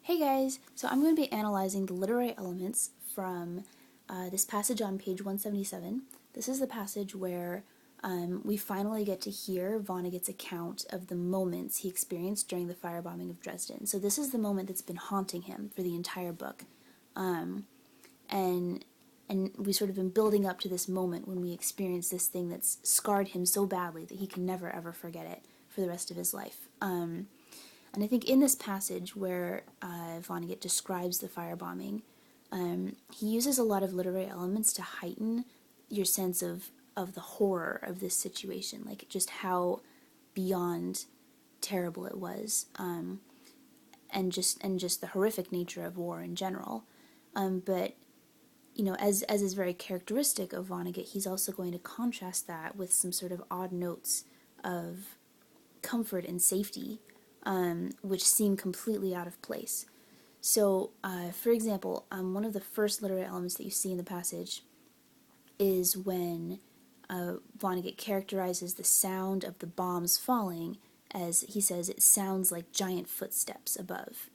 Hey guys, so I'm going to be analyzing the literary elements from this passage on page 177. This is the passage where we finally get to hear Vonnegut's account of the moments he experienced during the firebombing of Dresden. So this is the moment that's been haunting him for the entire book. And we've sort of been building up to this moment when we experience this thing that's scarred him so badly that he can never ever forget it for the rest of his life. And I think in this passage where Vonnegut describes the firebombing, he uses a lot of literary elements to heighten your sense of the horror of this situation, like just how beyond terrible it was, and just the horrific nature of war in general. But you know, as is very characteristic of Vonnegut, he's also going to contrast that with some sort of odd notes of comfort and safety, which seem completely out of place. So, for example, one of the first literary elements that you see in the passage is when Vonnegut characterizes the sound of the bombs falling as, he says, it sounds like giant footsteps above.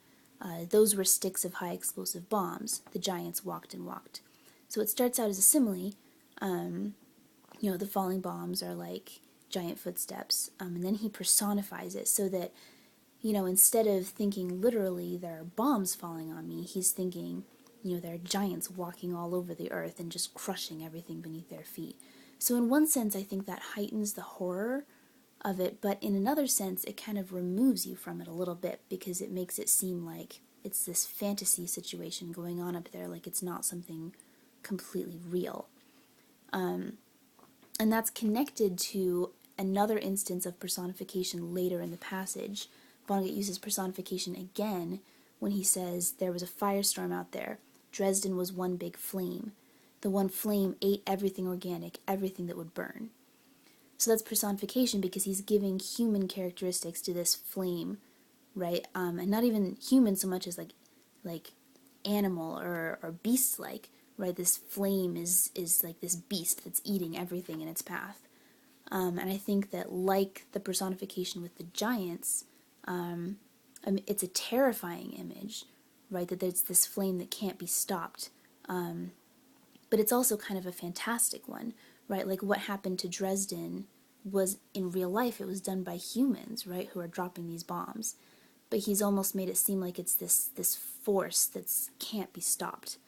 Those were sticks of high explosive bombs. The giants walked and walked. So it starts out as a simile. The falling bombs are like giant footsteps, and then he personifies it so that, instead of thinking literally there are bombs falling on me, he's thinking, there are giants walking all over the earth and just crushing everything beneath their feet. So in one sense, I think that heightens the horror of it, but in another sense, it kind of removes you from it a little bit because it makes it seem like it's this fantasy situation going on up there, like it's not something completely real. And that's connected to another instance of personification later in the passage. Vonnegut uses personification again when he says there was a firestorm out there. Dresden was one big flame. The one flame ate everything organic, everything that would burn. So that's personification because he's giving human characteristics to this flame, right? And not even human so much as like animal or beast-like, right? This flame is like this beast that's eating everything in its path. And I think that, like the personification with the giants, it's a terrifying image, right? That there's this flame that can't be stopped. But it's also kind of a fantastic one, right? Like what happened to Dresden was, in real life, it was done by humans, right, who are dropping these bombs. But he's almost made it seem like it's this force that can't be stopped.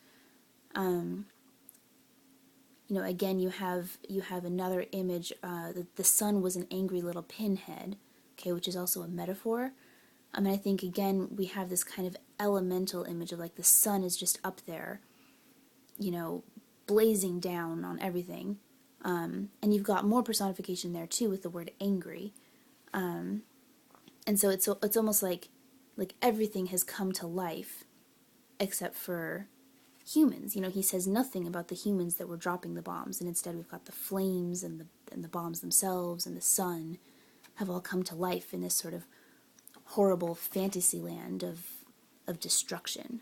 Again, you have another image. The sun was an angry little pinhead, okay, which is also a metaphor. And I think, again, we have this kind of elemental image of like the sun is just up there, blazing down on everything. And you've got more personification there too with the word angry. And so it's almost like everything has come to life except for humans. He says nothing about the humans that were dropping the bombs, and instead we've got the flames and the bombs themselves and the sun have all come to life in this sort of horrible fantasy land of destruction.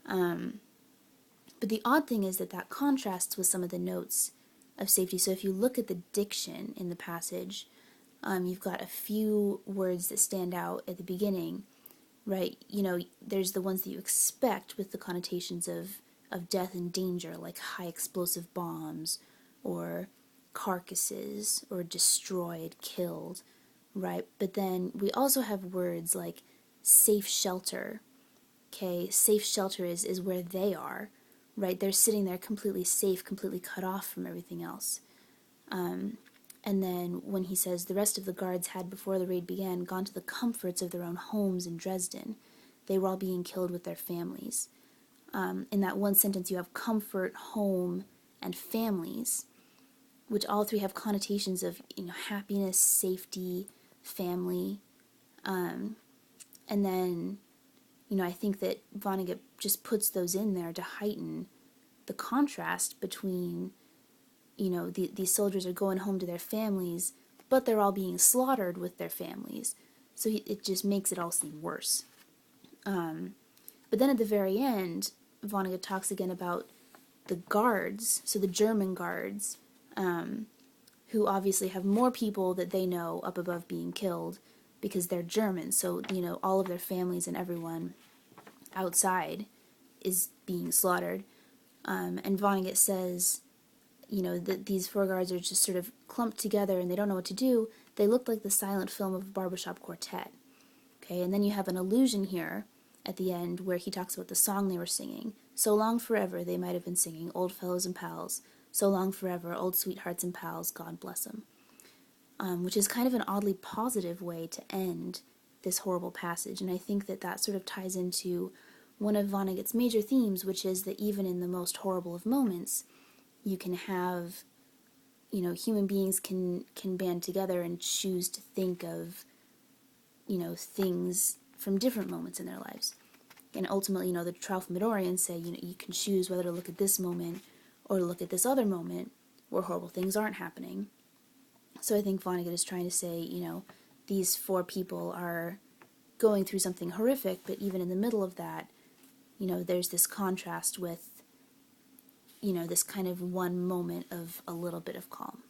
But the odd thing is that contrasts with some of the notes of safety. So if you look at the diction in the passage, you've got a few words that stand out at the beginning, right? There's the ones that you expect with the connotations of death and danger, like high explosive bombs, or carcasses, or destroyed, killed, right? But then we also have words like safe shelter, okay? Safe shelter is where they are, right? They're sitting there completely safe, completely cut off from everything else. And then when he says the rest of the guards had, before the raid began, gone to the comforts of their own homes in Dresden, they were all being killed with their families. In that one sentence you have comfort, home, and families, which all three have connotations of happiness, safety, family. And then I think that Vonnegut just puts those in there to heighten the contrast between these soldiers are going home to their families, but they're all being slaughtered with their families. So it just makes it all seem worse. But then at the very end, Vonnegut talks again about the guards, so the German guards, who obviously have more people that they know up above being killed because they're German. So, all of their families and everyone outside is being slaughtered. And Vonnegut says, that these four guards are just sort of clumped together and they don't know what to do. They look like the silent film of a barbershop quartet. Okay, and then you have an allusion here at the end where he talks about the song they were singing. So long forever they might have been singing, old fellows and pals. So long forever, old sweethearts and pals, God bless them. Which is kind of an oddly positive way to end this horrible passage. And I think that sort of ties into one of Vonnegut's major themes, which is that even in the most horrible of moments, you can have, human beings can band together and choose to think of, things from different moments in their lives. And ultimately, the Tralfamadorians say, you can choose whether to look at this moment or to look at this other moment where horrible things aren't happening. So I think Vonnegut is trying to say, these four people are going through something horrific, but even in the middle of that, there's this contrast with, this kind of one moment of a little bit of calm.